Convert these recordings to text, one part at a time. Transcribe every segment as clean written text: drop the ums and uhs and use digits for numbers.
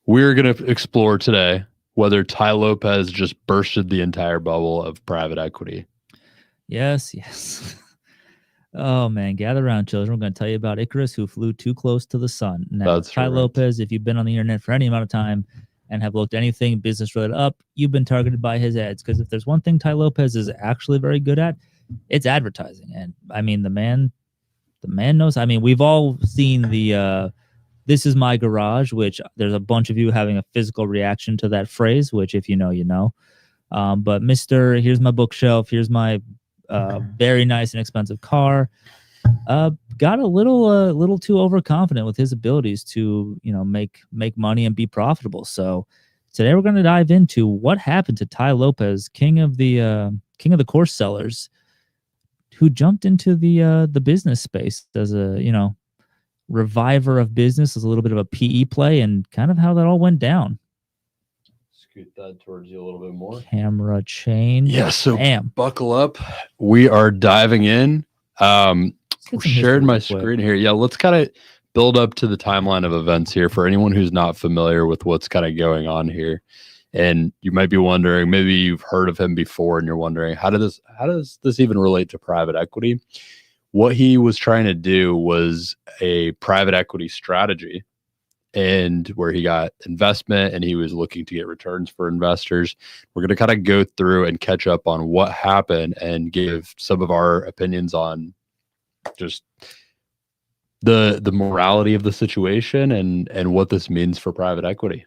We're going to explore today whether Tai Lopez just bursted the entire bubble of private equity. Yes. Oh, man, gather around, children. We're going to tell you about Icarus, who flew too close to the sun. Now, That's Tai right. Lopez, if you've been on the internet for any amount of time and have looked anything business-related up, you've been targeted by his ads. Because if there's one thing Tai Lopez is actually very good at, it's advertising. And, I mean, the man knows. I mean, we've all seen the "This is my garage," which there's a bunch of you having a physical reaction to that phrase, which if you know, you know. But Mr. Here's my bookshelf, here's my very nice and expensive car, got a little too overconfident with his abilities to, make money and be profitable. So today we're going to dive into what happened to Tai Lopez, king of the course sellers, who jumped into the business space as a, reviver of business, as a little bit of a PE play, and kind of how that all went down. Scoot that towards you a little bit more. Camera change. Yeah, so buckle up. We are diving in. Shared my screen here. Yeah, let's kind of build up to the timeline of events here for anyone who's not familiar with what's kind of going on here. And you might be wondering, maybe you've heard of him before and you're wondering, how does this even relate to private equity? What he was trying to do was a private equity strategy, and where he got investment and he was looking to get returns for investors. We're going to kind of go through and catch up on what happened and give some of our opinions on just the morality of the situation and what this means for private equity.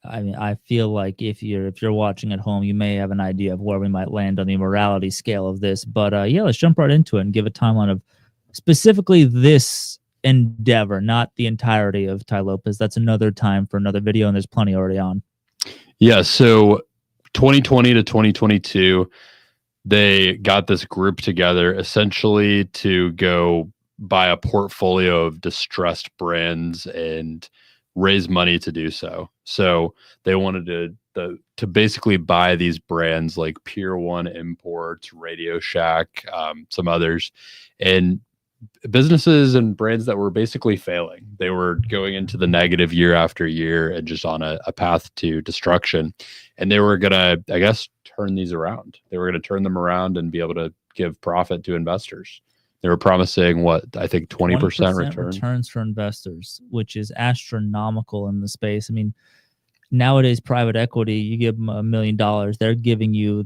I mean, I feel like if you're watching at home, you may have an idea of where we might land on the morality scale of this. But yeah, let's jump right into it and give a timeline of specifically this endeavor, not the entirety of Tai Lopez. That's another time for another video, and there's plenty already on. Yeah, so 2020 to 2022, they got this group together essentially to go buy a portfolio of distressed brands and raise money to do so. So they wanted to basically buy these brands like Pier 1 Imports, Radio Shack, some others, and businesses and brands that were basically failing. They were going into the negative year after year and just on a path to destruction. And they were going to, I guess, turn these around. They were going to turn them around and be able to give profit to investors. They were promising what I think 20% returns for investors, which is astronomical in the space. I mean, nowadays private equity, you give them $1 million,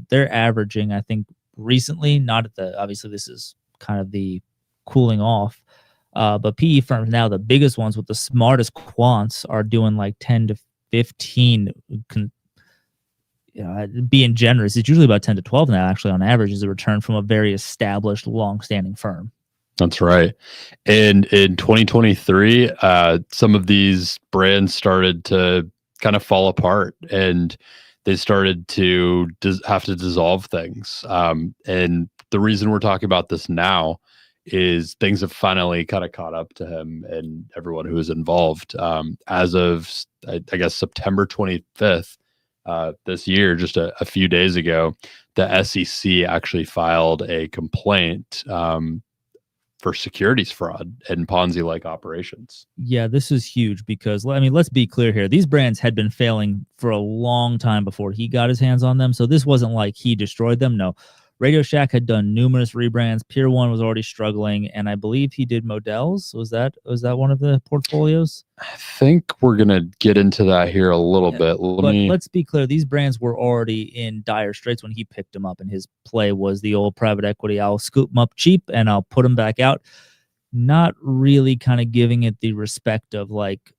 they're averaging, I think recently, not at the, obviously this is kind of the cooling off, but PE firms now, the biggest ones with the smartest quants, are doing like 10 to 15. Being generous, it's usually about 10 to 12 now, actually, on average, is a return from a very established, long-standing firm. That's right. And in 2023, some of these brands started to kind of fall apart, and they started to have to dissolve things. And the reason we're talking about this now is things have finally kind of caught up to him and everyone who was involved. As of, I guess, September 25th, this year, just a few days ago, the SEC actually filed a complaint for securities fraud and Ponzi-like operations. Yeah, this is huge because, I mean, let's be clear here. These brands had been failing for a long time before he got his hands on them. So this wasn't like he destroyed them. No. Radio Shack had done numerous rebrands. Pier 1 was already struggling, and I believe he did Models. Was that one of the portfolios? I think we're gonna get into that here a little bit. Let's be clear: these brands were already in dire straits when he picked them up, and his play was the old private equity. I'll scoop them up cheap and I'll put them back out. Not really kind of giving it the respect of like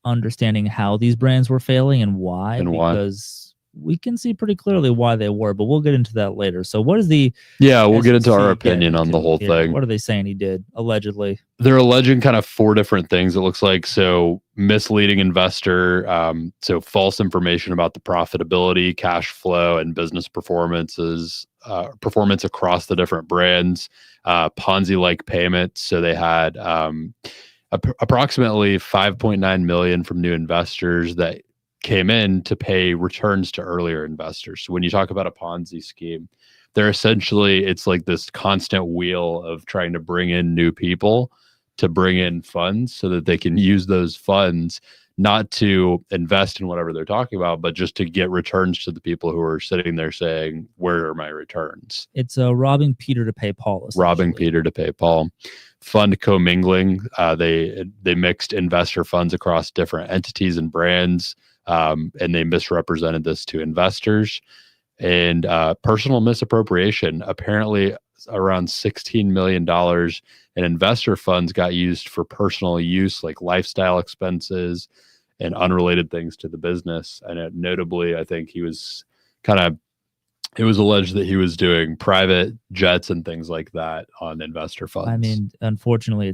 understanding how these brands were failing and why. Because we can see pretty clearly why they were, but we'll get into that later. So what is the... Yeah, we'll get into our opinion on the whole thing. What are they saying he did, allegedly? They're alleging kind of 4 different things, it looks like. So misleading investor, so false information about the profitability, cash flow, and business performance across the different brands, Ponzi-like payments. So they had approximately $5.9 million from new investors that came in to pay returns to earlier investors. So when you talk about a Ponzi scheme, they're essentially, it's like this constant wheel of trying to bring in new people to bring in funds so that they can use those funds not to invest in whatever they're talking about, but just to get returns to the people who are sitting there saying, where are my returns? It's robbing Peter to pay Paul. Robbing Peter to pay Paul. Fund commingling. They mixed investor funds across different entities and brands, and they misrepresented this to investors. And personal misappropriation. Apparently, around $16 million in investor funds got used for personal use, like lifestyle expenses and unrelated things to the business. And notably, I think it was alleged that he was doing private jets and things like that on investor funds. I mean, unfortunately,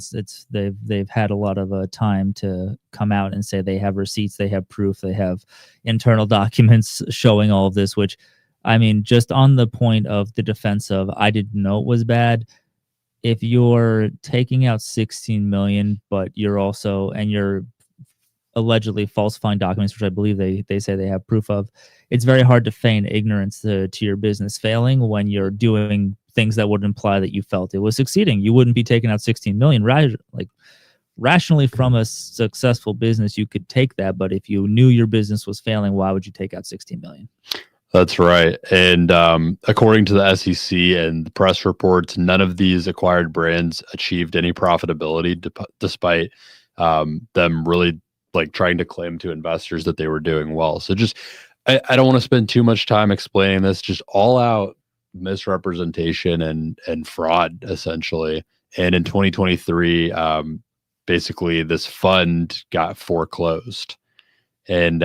they've had a lot of time to come out and say they have receipts, they have proof, they have internal documents showing all of this, which, I mean, just on the point of the defense of, I didn't know it was bad. If you're taking out 16 million, but you're allegedly falsifying documents, which I believe they say they have proof of, it's very hard to feign ignorance to your business failing when you're doing things that would imply that you felt it was succeeding. You wouldn't be taking out 16 million. Rationally, from a successful business, you could take that, but if you knew your business was failing, why would you take out 16 million? That's right. And according to the SEC and the press reports, none of these acquired brands achieved any profitability despite them really trying to claim to investors that they were doing well. So just, I don't want to spend too much time explaining this, just all out misrepresentation and fraud, essentially. And in 2023, basically this fund got foreclosed. And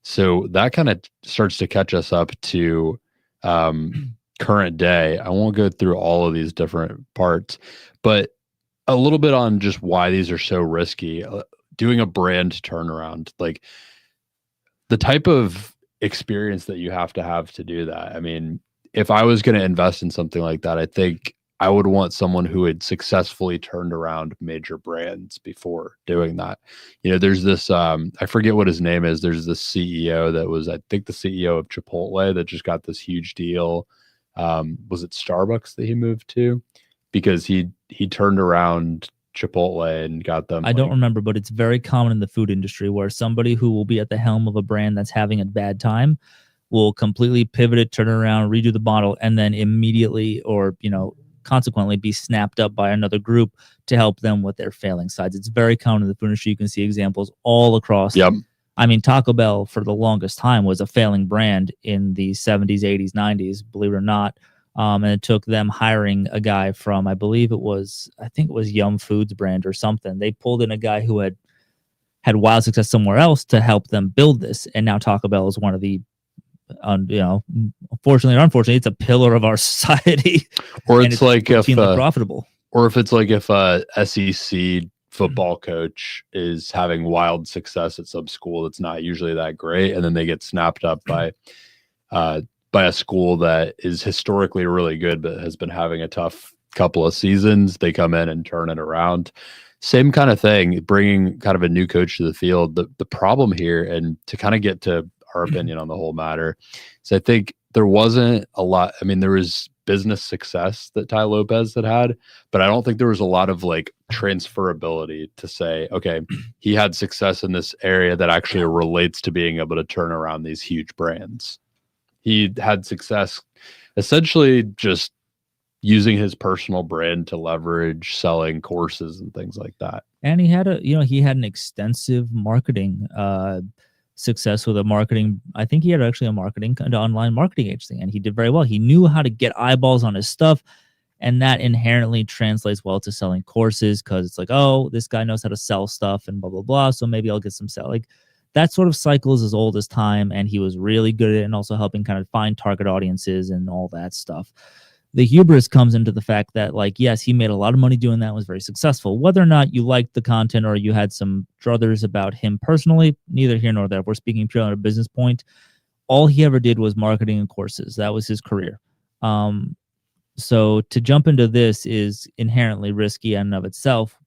so that kind of starts to catch us up to current day. I won't go through all of these different parts, but a little bit on just why these are so risky. Doing a brand turnaround, like the type of experience that you have to do that. I mean, if I was going to invest in something like that, I think I would want someone who had successfully turned around major brands before doing that. You know, there's this, I forget what his name is. There's this CEO that was, I think, the CEO of Chipotle that just got this huge deal. Was it Starbucks that he moved to? Because he turned around Chipotle and got them. I don't remember, but it's very common in the food industry where somebody who will be at the helm of a brand that's having a bad time will completely pivot it, turn it around, redo the model, and then immediately, or consequently, be snapped up by another group to help them with their failing sides. It's very common in the food industry. You can see examples all across. Yep. I mean, Taco Bell for the longest time was a failing brand in the 70s, 80s, 90s, believe it or not. And it took them hiring a guy from, I think it was Yum Foods brand or something. They pulled in a guy who had wild success somewhere else to help them build this. And now Taco Bell is one of the, fortunately or unfortunately, it's a pillar of our society. Or it's like if profitable. Or if it's like if a SEC football coach is having wild success at some school that's not usually that great, and then they get snapped up by a school that is historically really good but has been having a tough couple of seasons, they come in and turn it around. Same kind of thing, bringing kind of a new coach to the field. The problem here, and to kind of get to our opinion on the whole matter, is I think there wasn't a lot. I mean, there was business success that Tai Lopez had, but I don't think there was a lot of transferability to say, okay, he had success in this area that actually relates to being able to turn around these huge brands. He had success essentially just using his personal brand to leverage selling courses and things like that. And he had an extensive marketing success with a marketing. I think he had actually an online marketing agency, and he did very well. He knew how to get eyeballs on his stuff, and that inherently translates well to selling courses, because it's like, oh, this guy knows how to sell stuff and blah, blah, blah. So maybe I'll get some sell. That sort of cycle is as old as time, and he was really good at it, and also helping kind of find target audiences and all that stuff. The hubris comes into the fact that, yes, he made a lot of money doing that, was very successful. Whether or not you liked the content or you had some druthers about him personally, neither here nor there. We're speaking purely on a business point. All he ever did was marketing and courses. That was his career. So to jump into this is inherently risky in and of itself.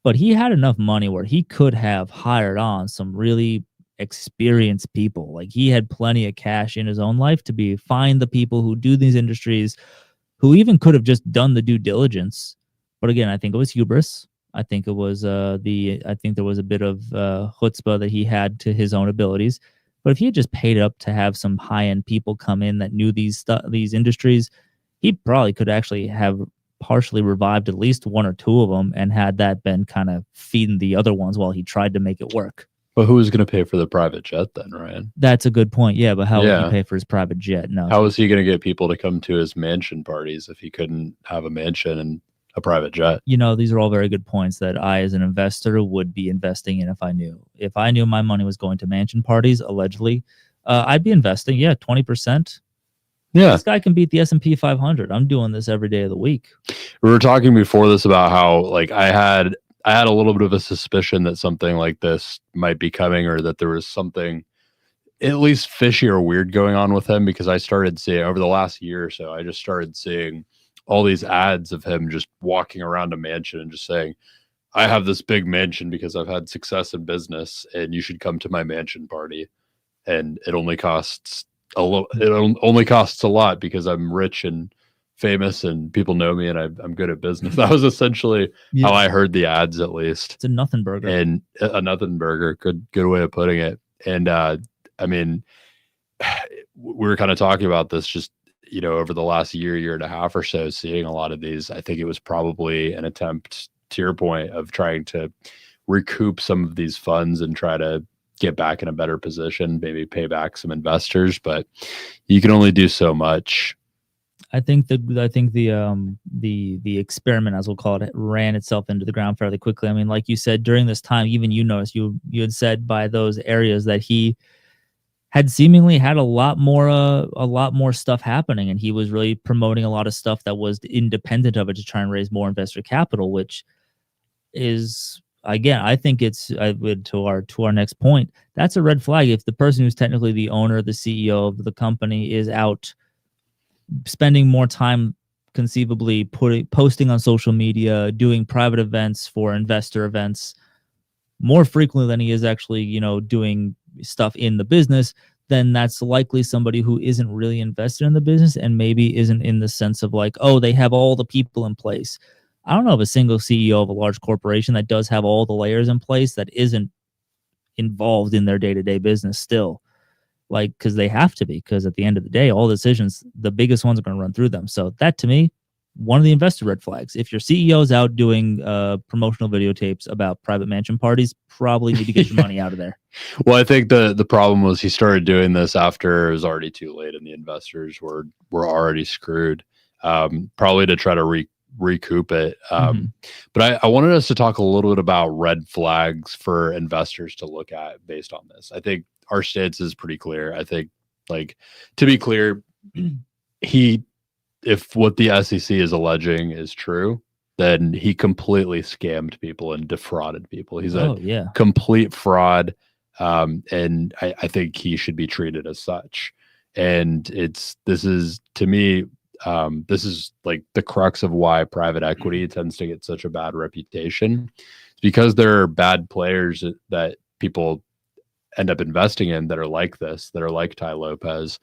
But he had enough money where he could have hired on some really experienced people. He had plenty of cash in his own life to find the people who do these industries, who even could have just done the due diligence. But again, I think it was hubris. I think it was I think there was a bit of chutzpah that he had to his own abilities. But if he had just paid up to have some high end people come in that knew these industries, he probably could actually have partially revived at least one or two of them, and had that been kind of feeding the other ones while he tried to make it work. But who was going to pay for the private jet then, Ryan? That's a good point. Yeah, but how would he pay for his private jet? No. How was he going to get people to come to his mansion parties if he couldn't have a mansion and a private jet? You know, these are all very good points that I, as an investor, would be investing in if I knew. If I knew my money was going to mansion parties, allegedly, I'd be investing. Yeah, 20%. Yeah, this guy can beat the S&P 500. I'm doing this every day of the week. We were talking before this about how, like, I had a little bit of a suspicion that something like this might be coming, or that there was something at least fishy or weird going on with him, because I started seeing over the last year or so, I just started seeing all these ads of him just walking around a mansion and just saying, I have this big mansion because I've had success in business and you should come to my mansion party. And it only costs it only costs a lot because I'm rich and famous and people know me and I'm good at business. That was essentially how I heard the ads, at least. It's a nothing burger. And a nothing burger. Good way of putting it. And I mean, we were kind of talking about this just, you know, over the last year and a half or so, seeing a lot of these. I think it was probably an attempt, to your point, of trying to recoup some of these funds and try to get back in a better position, maybe pay back some investors, but you can only do so much. I think the experiment, as we'll call it, ran itself into the ground fairly quickly. I mean, like you said, during this time, even you noticed, you had said by those areas that he had seemingly had a lot more stuff happening, and he was really promoting a lot of stuff that was independent of it to try and raise more investor capital, which is, again, I think it's to our next point. That's a red flag. If the person who's technically the owner, the CEO of the company, is out spending more time conceivably posting on social media, doing private events for investor events more frequently than he is actually, you know, doing stuff in the business, then that's likely somebody who isn't really invested in the business, and maybe isn't in the sense of like, oh, they have all the people in place. I don't know of a single CEO of a large corporation that does have all the layers in place that isn't involved in their day-to-day business still. Like, because they have to be, because at the end of the day, all decisions, the biggest ones are going to run through them. So that, to me, one of the investor red flags. If your CEO is out doing promotional videotapes about private mansion parties, probably need to get your money out of there. Well, I think the problem was he started doing this after it was already too late and the investors were already screwed, probably to try to recoup it. But I wanted us to talk a little bit about red flags for investors to look at based on this. I think our stance is pretty clear. I think, like, to be clear, if what the SEC is alleging is true, then he completely scammed people and defrauded people. He's a complete fraud. And I think he should be treated as such. And this is like the crux of why private equity tends to get such a bad reputation. It's because there are bad players that people end up investing in that are like this, that are like Tai Lopez,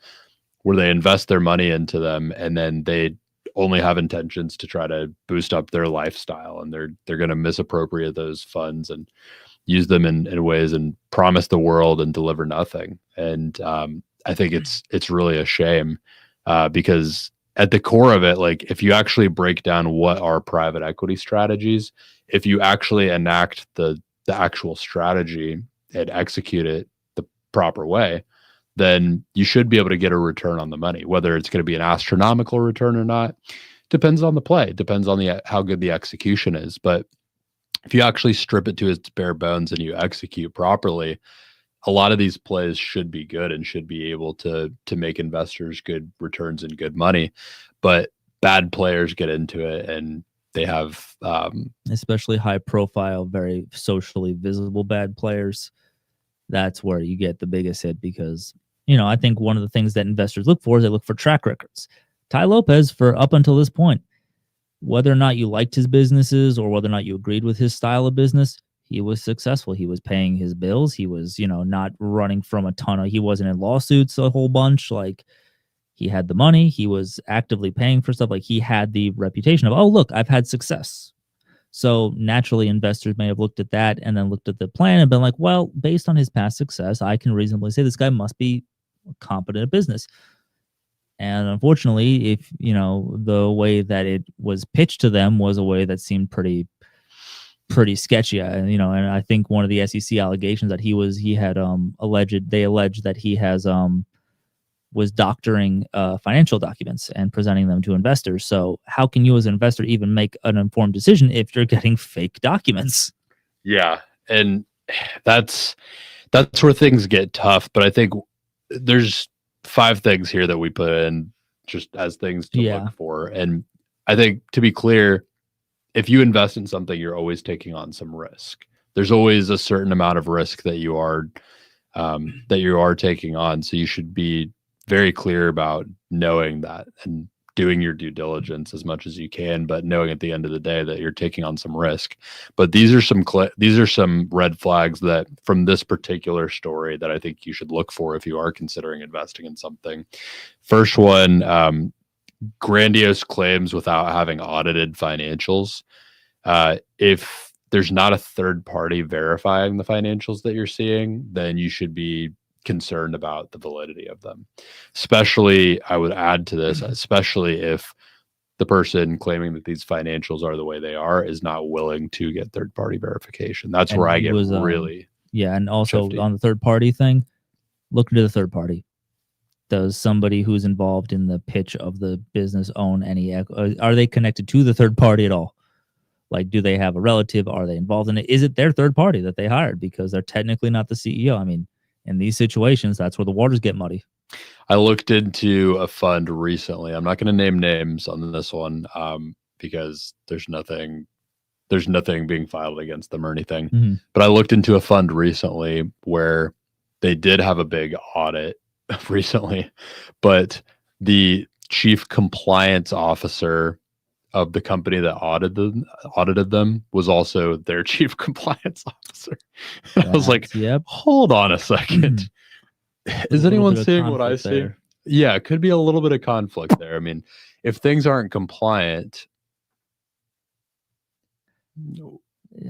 where they invest their money into them and then they only have intentions to try to boost up their lifestyle, and they're going to misappropriate those funds and use them in ways and promise the world and deliver nothing. And I think it's really a shame, because at the core of it, like, if you actually break down what are private equity strategies, if you actually enact the actual strategy and execute it the proper way, then you should be able to get a return on the money. Whether it's going to be an astronomical return or not depends on the play, depends on how good the execution is. But if you actually strip it to its bare bones and you execute properly, a lot of these plays should be good and should be able to make investors good returns and good money. But bad players get into it, and they have especially high profile, very socially visible bad players. That's where you get the biggest hit, because, you know, I think one of the things that investors look for is they look for track records. Tai Lopez, for up until this point, whether or not you liked his businesses or whether or not you agreed with his style of business, he was successful. He was paying his bills. He was, you know, not running from he wasn't in lawsuits a whole bunch. Like, he had the money. He was actively paying for stuff. Like, he had the reputation of, oh, look, I've had success. So naturally, investors may have looked at that and then looked at the plan and been like, well, based on his past success, I can reasonably say this guy must be competent at business. And unfortunately, if the way that it was pitched to them was a way that seemed pretty sketchy. And and I think one of the SEC allegations that they alleged that he has was doctoring financial documents and presenting them to investors. So how can you as an investor even make an informed decision if you're getting fake documents? Yeah. And that's where things get tough. But I think there's 5 things here that we put in just as things to look for. And I think, to be clear, if you invest in something, you're always taking on some risk. There's always a certain amount of risk that you are taking on. So you should be very clear about knowing that and doing your due diligence as much as you can, but knowing at the end of the day that you're taking on some risk. But these are some red flags that from this particular story that I think you should look for if you are considering investing in something. First one, grandiose claims without having audited financials. If there's not a third party verifying the financials that you're seeing, then you should be concerned about the validity of them. Especially, I would add to this, especially if the person claiming that these financials are the way they are is not willing to get third party verification. That's where I get really and also shifty. On the third party thing, look into the third party. Does somebody who's involved in the pitch of the business own any? Are they connected to the third party at all? Like, do they have a relative? Are they involved in it? Is it their third party that they hired? Because they're technically not the CEO. I mean, in these situations, that's where the waters get muddy. I looked into a fund recently. I'm not going to name names on this one because there's nothing being filed against them or anything. Mm-hmm. But I looked into a fund recently where they did have a big audit recently, but the chief compliance officer of the company that audited them was also their chief compliance officer. I was like, hold on a second. Is anyone seeing what I see? Yeah, it could be a little bit of conflict there. I mean, if things aren't compliant,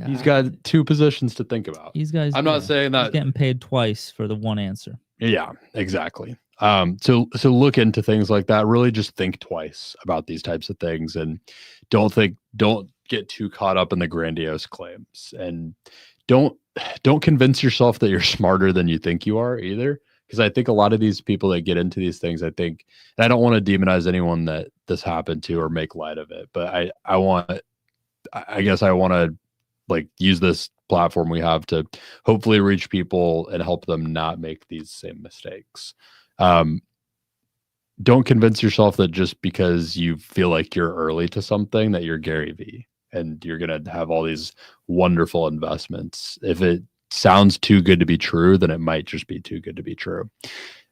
he's got 2 positions to think about. I'm not saying that he's getting paid twice for the one answer. Yeah, exactly. So look into things like that. Really just think twice about these types of things and don't get too caught up in the grandiose claims, and don't convince yourself that you're smarter than you think you are either. Because I think a lot of these people that get into these things, and I don't want to demonize anyone that this happened to or make light of it, but I guess I want to like use this platform we have to hopefully reach people and help them not make these same mistakes. Don't convince yourself that just because you feel like you're early to something that you're Gary Vee and you're going to have all these wonderful investments. If it sounds too good to be true, then it might just be too good to be true.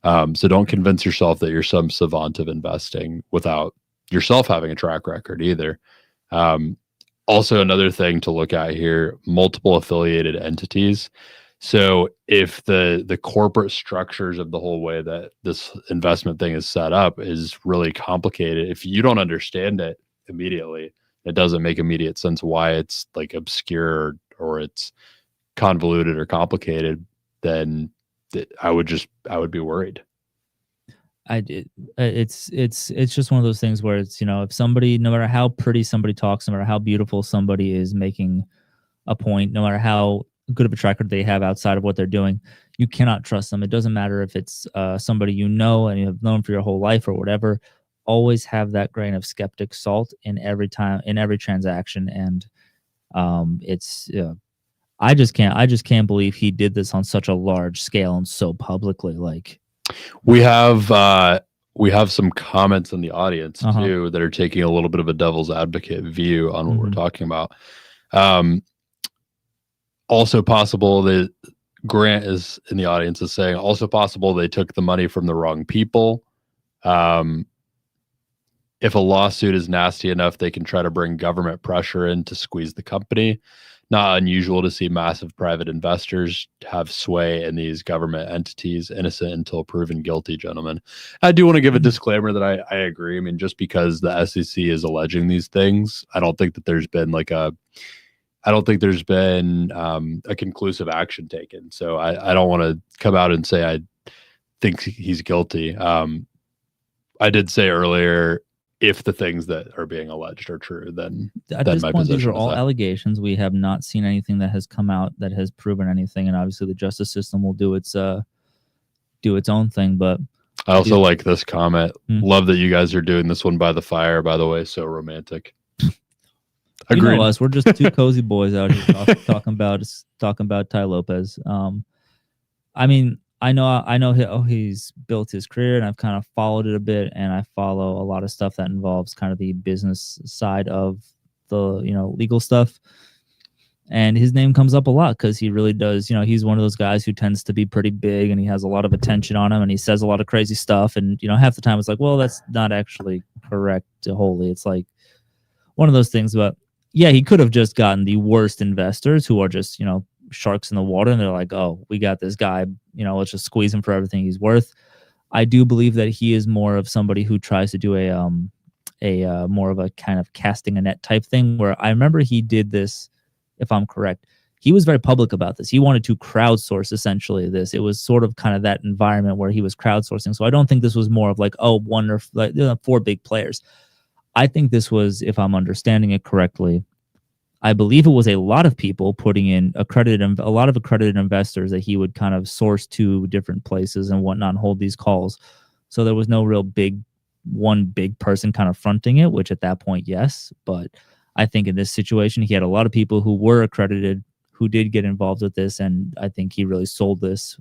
So don't convince yourself that you're some savant of investing without yourself having a track record either. Also, another thing to look at here, multiple affiliated entities. So if the corporate structures of the whole way that this investment thing is set up is really complicated, if you don't understand it immediately, it doesn't make immediate sense why it's like obscure or it's convoluted or complicated, then I would be worried. It's just one of those things where it's, if somebody, no matter how pretty somebody talks, no matter how beautiful somebody is making a point, no matter how good of a track record they have outside of what they're doing, you cannot trust them. It doesn't matter if it's somebody and you have known for your whole life or whatever. Always have that grain of skeptic salt in every transaction. And I just can't believe he did this on such a large scale and so publicly. Like, we have some comments in the audience too that are taking a little bit of a devil's advocate view on what we're talking about. Also possible that Grant is in the audience is saying also possible they took the money from the wrong people. If a lawsuit is nasty enough, they can try to bring government pressure in to squeeze the company. not unusual to see massive private investors have sway in these government entities, innocent until proven guilty, gentlemen. I do want to give a disclaimer that I agree. I mean, just because the SEC is alleging these things, I don't think that there's been a conclusive action taken. So I don't want to come out and say I think he's guilty. I did say earlier, if the things that are being alleged are true, then at this point, these are all allegations. We have not seen anything that has come out that has proven anything, and obviously the justice system will do its own thing. But I also like this comment. Love that you guys are doing this one by the fire, by the way. So romantic. Agreed. You know us. We're just two cozy boys out here talking about Tai Lopez. I mean, I know he's built his career, and I've kind of followed it a bit, and I follow a lot of stuff that involves kind of the business side of the, legal stuff. And his name comes up a lot because he really does, he's one of those guys who tends to be pretty big, and he has a lot of attention on him, and he says a lot of crazy stuff. And, half the time it's like, well, that's not actually correct wholly. It's like one of those things. But yeah, he could have just gotten the worst investors who are just, sharks in the water, and they're like, oh, we got this guy, let's just squeeze him for everything he's worth. I do believe that he is more of somebody who tries to do a more of a kind of casting a net type thing, where I remember he did this, if I'm correct. He was very public about this. He wanted to crowdsource essentially this. It was sort of kind of that environment where he was crowdsourcing. So I don't think this was more of like, oh, one or like 4 big players. I think this was, if I'm understanding it correctly, I believe it was a lot of people putting in a lot of accredited investors that he would kind of source to different places and whatnot and hold these calls. So there was no real one big person kind of fronting it, which at that point, yes. But I think in this situation, he had a lot of people who were accredited who did get involved with this. And I think he really sold this.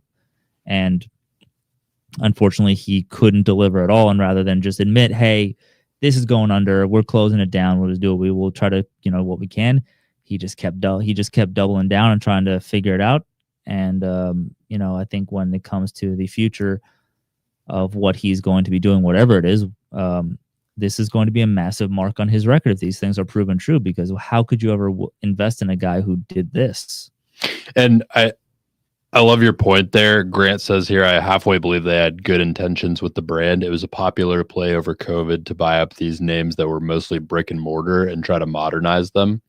And unfortunately, he couldn't deliver at all. And rather than just admit, hey, this is going under, we're closing it down, we'll just do it, we will try to, what we can. He just kept doubling down and trying to figure it out. And, I think when it comes to the future of what he's going to be doing, whatever it is, this is going to be a massive mark on his record if these things are proven true, because how could you ever invest in a guy who did this? And I love your point there. Grant says here, I halfway believe they had good intentions with the brand. It was a popular play over COVID to buy up these names that were mostly brick and mortar and try to modernize them.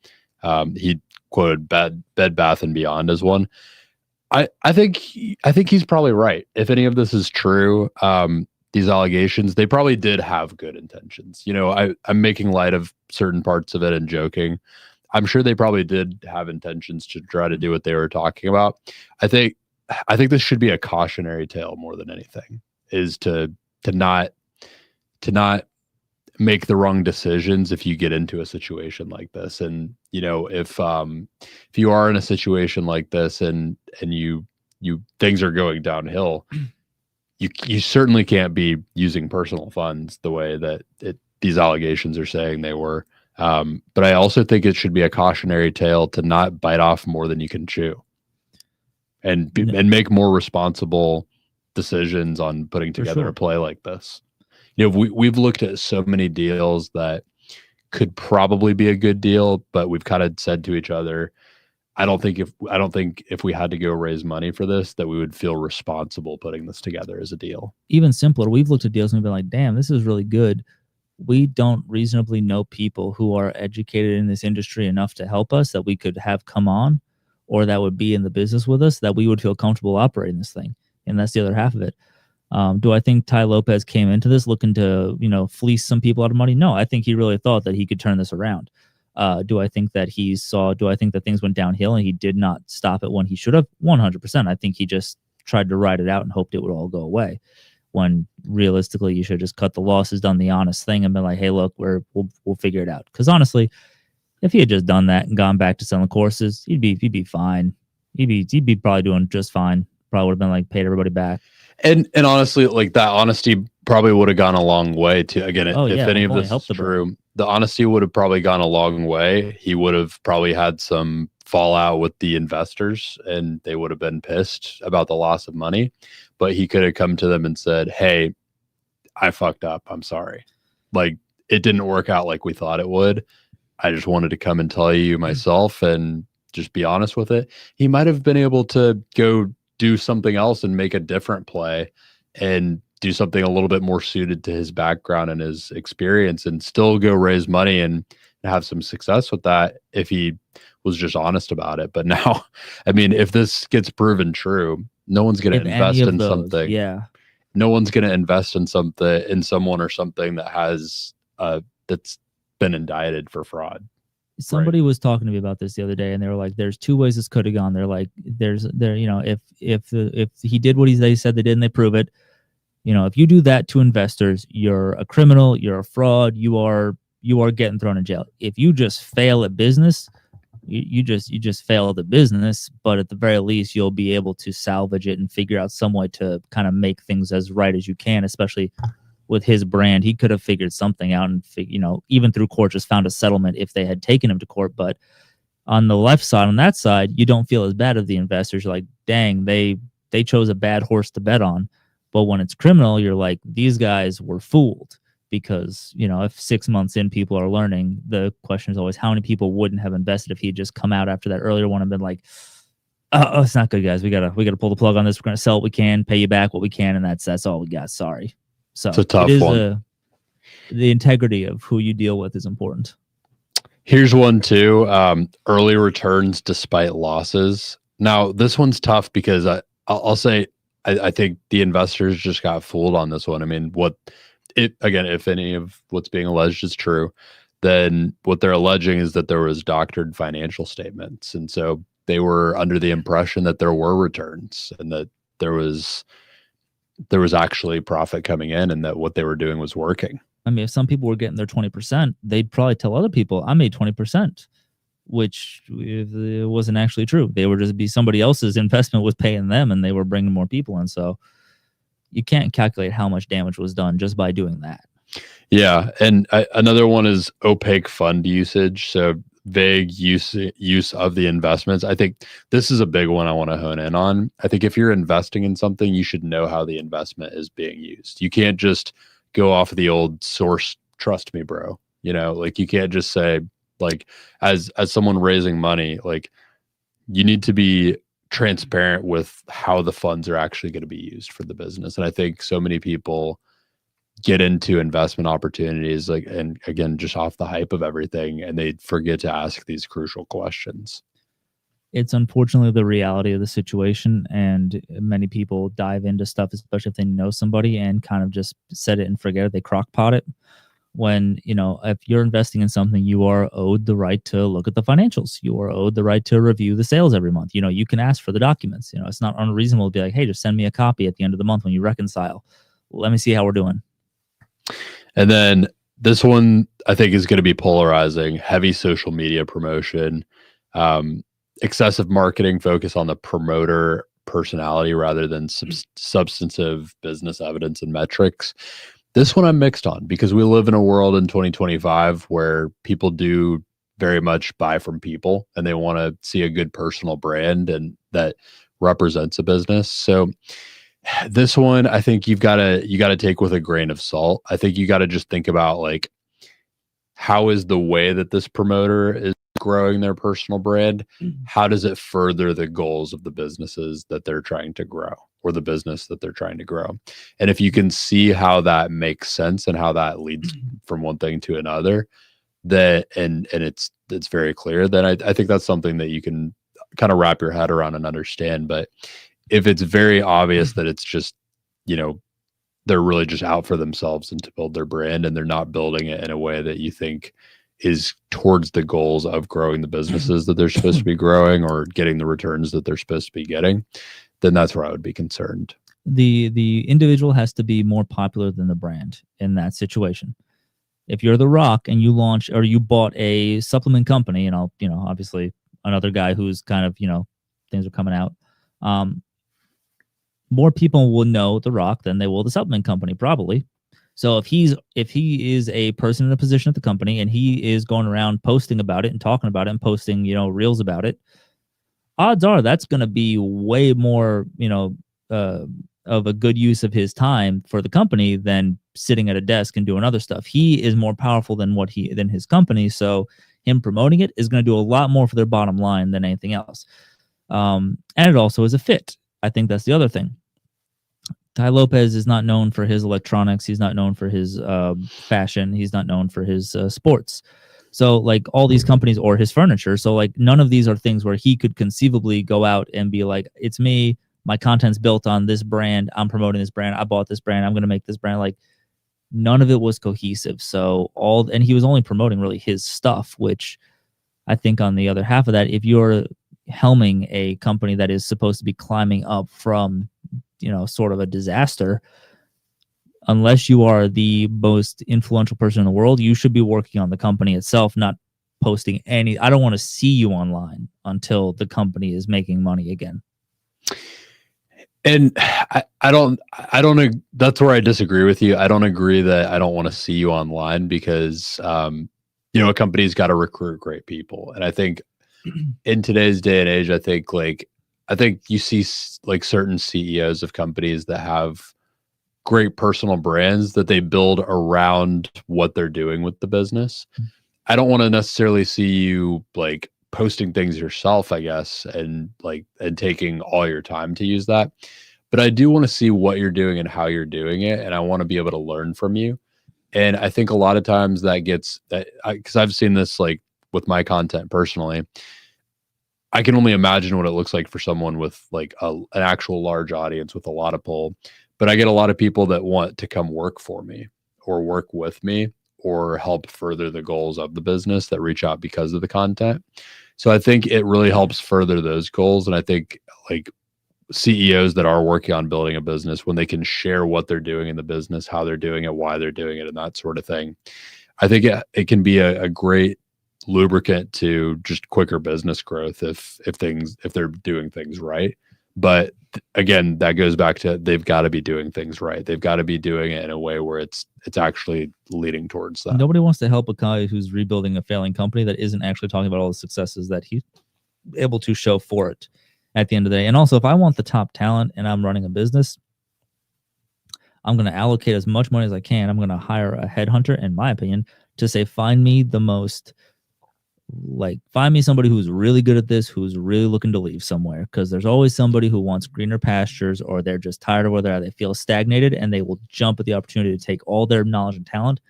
He quoted Bed Bath and Beyond as one. I think he's probably right. If any of this is true, these allegations, they probably did have good intentions. I'm making light of certain parts of it and joking. I'm sure they probably did have intentions to try to do what they were talking about. I think this should be a cautionary tale more than anything, is to not make the wrong decisions if you get into a situation like this. And if you are in a situation like this and you things are going downhill, you certainly can't be using personal funds the way that these allegations are saying they were. But I also think it should be a cautionary tale to not bite off more than you can chew, and make more responsible decisions on putting together a play like this. We've looked at so many deals that could probably be a good deal, but we've kind of said to each other, I don't think if we had to go raise money for this, that we would feel responsible putting this together as a deal. Even simpler, we've looked at deals and we've been like, damn, this is really good. We don't reasonably know people who are educated in this industry enough to help us that we could have come on, or that would be in the business with us, that we would feel comfortable operating this thing. And that's the other half of it. Do I think Tai Lopez came into this looking to, fleece some people out of money? No, I think he really thought that he could turn this around. Do I think that things went downhill and he did not stop it when he should have? 100%. I think he just tried to ride it out and hoped it would all go away, when realistically you should have just cut the losses, done the honest thing, and been like, hey, look, we'll figure it out. Because honestly, if he had just done that and gone back to selling courses, he'd be fine. He'd be probably doing just fine. Probably would have been like paid everybody back. And honestly, like, that honesty probably would have gone a long way to, again, if any of this is true, the honesty would have probably gone a long way. He would have probably had some fallout with the investors and they would have been pissed about the loss of money, but he could have come to them and said, hey, I fucked up. I'm sorry. Like, it didn't work out like we thought it would. I just wanted to come and tell you myself. And just be honest with it, he might have been able to go do something else and make a different play and do something a little bit more suited to his background and his experience and still go raise money and have some success with that if he was just honest about it. But now, I mean, if this gets proven true, no one's going to invest in something. Yeah. No one's going to invest in something, in someone or something that has, that's been indicted for fraud. Somebody was talking to me about this the other day, and they were like, "There's two ways this could have gone." They're like, you know, if he did what they said they did and they prove it, you know, if you do that to investors, you're a criminal, you're a fraud, you are getting thrown in jail. If you just fail at business, you just fail the business, but at the very least, you'll be able to salvage it and figure out some way to kind of make things as right as you can, especially with his brand. He could have figured something out and, you know, even through court, just found a settlement if they had taken him to court. But on the left side, on that side, you don't feel as bad as the investors. You're like, dang, they chose a bad horse to bet on. But when it's criminal, you're like, these guys were fooled. Because, you know, if 6 months in people are learning, the question is always how many people wouldn't have invested if he had just come out after that earlier one and been like, oh, it's not good, guys. We gotta pull the plug on this. We're gonna sell what we can, pay you back what we can, and that's all we got. Sorry. So it's a tough one. The integrity of who you deal with is important. Here's one too. Early returns despite losses. Now this one's tough because I'll say I think the investors just got fooled on this one. I mean, if any of what's being alleged is true, then what they're alleging is that there was doctored financial statements. And so they were under the impression that there were returns and that there was actually profit coming in and that what they were doing was working. I mean, if some people were getting their 20%, they'd probably tell other people, I made 20%, which it wasn't actually true. They were just somebody else's investment was paying them and they were bringing more people in. So you can't calculate how much damage was done just by doing that. Yeah. And another one is opaque fund usage. So vague use of the investments. I think this is a big one I want to hone in on. I think if you're investing in something, you should know how the investment is being used. You can't just go off of the old source, trust me, bro. You know, like you can't just say, like, as someone raising money, like you need to be transparent with how the funds are actually going to be used for the business. And I think so many people get into investment opportunities, like, and again, just off the hype of everything, and they forget to ask these crucial questions. It's unfortunately the reality of the situation, and many people dive into stuff, especially if they know somebody, and kind of just set it and forget it. They crockpot it. When, you know, if you're investing in something, you are owed the right to look at the financials. You are owed the right to review the sales every month. You know, you can ask for the documents. You know, it's not unreasonable to be like, hey, just send me a copy at the end of the month when you reconcile. Let me see how we're doing. And then this one, I think, is going to be polarizing. Heavy social media promotion, excessive marketing, focus on the promoter personality rather than substantive business evidence and metrics. This one I'm mixed on because we live in a world in 2025 where people do very much buy from people and they want to see a good personal brand and that represents a business. So this one, I think you got to take with a grain of salt. I think you got to just think about, like, how is the way that this promoter is growing their personal brand? How does it further the goals of the businesses that they're trying to grow or the business that they're trying to grow? And if you can see how that makes sense and how that leads from one thing to another, that and it's very clear, then I think that's something that you can kind of wrap your head around and understand. But if it's very obvious that it's just, you know, they're really just out for themselves and to build their brand, and they're not building it in a way that you think is towards the goals of growing the businesses that they're supposed to be growing or getting the returns that they're supposed to be getting, then that's where I would be concerned. The individual has to be more popular than the brand in that situation. If you're The Rock and you launch or you bought a supplement company, and I'll, you know, obviously another guy who's kind of, you know, things are coming out, more people will know The Rock than they will the supplement company, probably. So if he is a person in a position at the company and he is going around posting about it and talking about it and posting, you know, reels about it, odds are that's going to be way more, you know, of a good use of his time for the company than sitting at a desk and doing other stuff. He is more powerful than his company. So him promoting it is going to do a lot more for their bottom line than anything else. And it also is a fit. I think that's the other thing. Tai Lopez is not known for his electronics. He's not known for his fashion. He's not known for his sports. So like all these companies or his furniture. So like none of these are things where he could conceivably go out and be like, it's me. My content's built on this brand. I'm promoting this brand. I bought this brand. I'm going to make this brand. Like none of it was cohesive. So and he was only promoting really his stuff, which I think on the other half of that, if you're helming a company that is supposed to be climbing up from, sort of a disaster, unless you are the most influential person in the world, you should be working on the company itself, not posting any. I don't want to see you online until the company is making money again. And I don't, that's where I disagree with you. I don't agree that I don't want to see you online because, a company's got to recruit great people. And I think in today's day and age, I think you see like certain CEOs of companies that have great personal brands that they build around what they're doing with the business. I don't want to necessarily see you like posting things yourself, I guess, and taking all your time to use that. But I do want to see what you're doing and how you're doing it. And I want to be able to learn from you. And I think a lot of times because I've seen this like with my content personally, I can only imagine what it looks like for someone with like an actual large audience with a lot of pull. But I get a lot of people that want to come work for me or work with me or help further the goals of the business that reach out because of the content. So I think it really helps further those goals. And I think like CEOs that are working on building a business, when they can share what they're doing in the business, how they're doing it, why they're doing it, and that sort of thing, I think it can be a great lubricant to just quicker business growth if they're doing things right. But again, that goes back to they've got to be doing things right. They've got to be doing it in a way where it's actually leading towards that. Nobody wants to help a guy who's rebuilding a failing company that isn't actually talking about all the successes that he's able to show for it at the end of the day. And also, if I want the top talent and I'm running a business, I'm going to allocate as much money as I can. I'm going to hire a headhunter, in my opinion, to say, find me somebody who's really good at this, who's really looking to leave somewhere, because there's always somebody who wants greener pastures, or they're just tired of where they're at. They feel stagnated, and they will jump at the opportunity to take all their knowledge and talent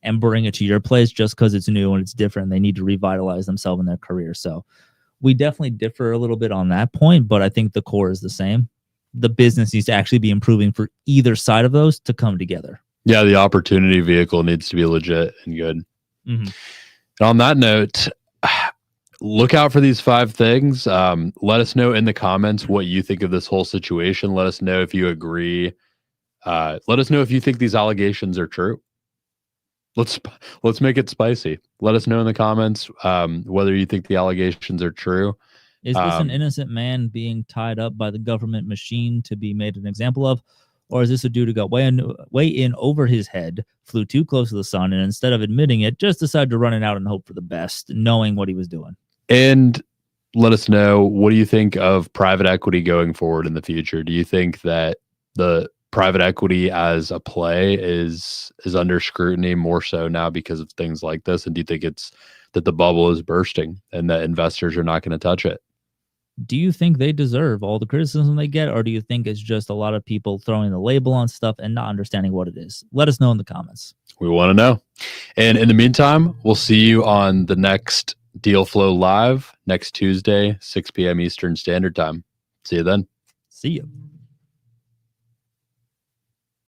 and bring it to your place just because it's new and it's different. And they need to revitalize themselves in their career. So we definitely differ a little bit on that point, but I think the core is the same. The business needs to actually be improving for either side of those to come together. Yeah, the opportunity vehicle needs to be legit and good. Mm-hmm. And on that note, look out for these 5 things. Let us know in the comments what you think of this whole situation. Let us know if you agree. Let us know if you think these allegations are true. Let's make it spicy. Let us know in the comments whether you think the allegations are true. Is this an innocent man being tied up by the government machine to be made an example of? Or is this a dude who got way in over his head, flew too close to the sun, and instead of admitting it, just decided to run it out and hope for the best, knowing what he was doing? And let us know, what do you think of private equity going forward in the future? Do you think that the private equity as a play is under scrutiny more so now because of things like this? And do you think it's that the bubble is bursting and that investors are not going to touch it? Do you think they deserve all the criticism they get, or do you think it's just a lot of people throwing the label on stuff and not understanding what it is? Let us know in the comments. We want to know. And in the meantime, we'll see you on the next Deal Flow Live next Tuesday, 6 p.m. Eastern Standard Time. See you then. See you.